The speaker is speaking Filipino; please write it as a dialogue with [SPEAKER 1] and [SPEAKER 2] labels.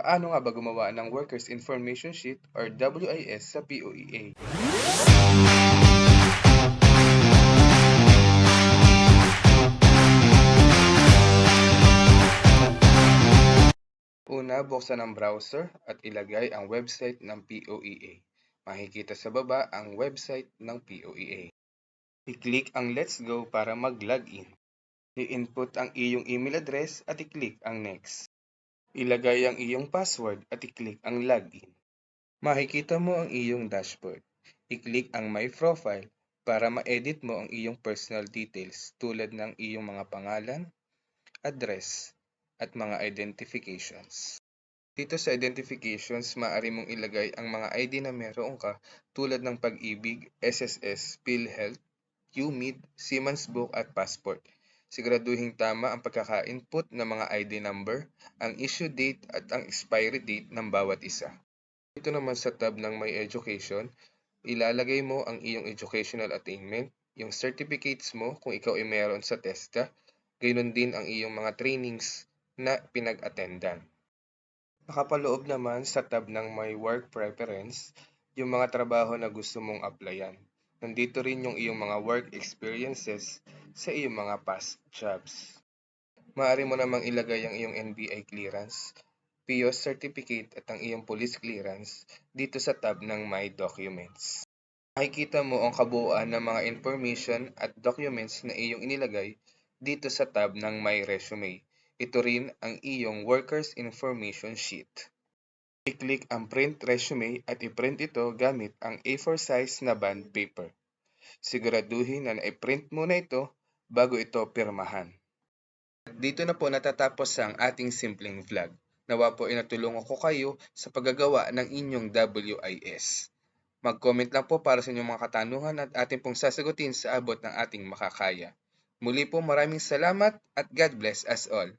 [SPEAKER 1] Paano nga ba gumawa ng Workers Information Sheet or WIS sa POEA? Una, buksan ang browser at ilagay ang website ng POEA. Makikita sa baba ang website ng POEA. I-click ang Let's Go para mag-login. I-input ang iyong email address at i-click ang Next. Ilagay ang iyong password at i-click ang Login. Makikita mo ang iyong dashboard. I-click ang My Profile para ma-edit mo ang iyong personal details tulad ng iyong mga pangalan, address, at mga identifications. Dito sa identifications, maaari mong ilagay ang mga ID na meron ka tulad ng Pag-ibig, SSS, PhilHealth, UMID, Seaman's Book at Passport. Siguraduhin tama ang pagkaka-input ng mga ID number, ang issue date at ang expiry date ng bawat isa. Dito naman sa tab ng My Education, ilalagay mo ang iyong educational attainment, yung certificates mo kung ikaw ay meron sa TESDA, gayun din ang iyong mga trainings na pinag-attendan. Nakapaloob naman sa tab ng My Work Preference, yung mga trabaho na gusto mong applyan. Nandito rin yung iyong mga work experiences sa iyong mga past jobs. Maaari mo namang ilagay ang iyong NBI clearance, PIOS certificate at ang iyong police clearance dito sa tab ng My Documents. Makikita mo ang kabuuan ng mga information at documents na iyong inilagay dito sa tab ng My Resume. Ito rin ang iyong Workers Information Sheet. I-click ang Print Resume at i-print ito gamit ang A4 size na bond paper. Siguraduhin na na-print muna ito bago ito pirmahan. At dito na po natatapos ang ating simpleng vlog. Nawa po ay natulungan ko kayo sa paggagawa ng inyong WIS. Mag-comment lang po para sa inyong mga katanungan at atin pong sasagutin sa abot ng ating makakaya. Muli po maraming salamat at God bless us all.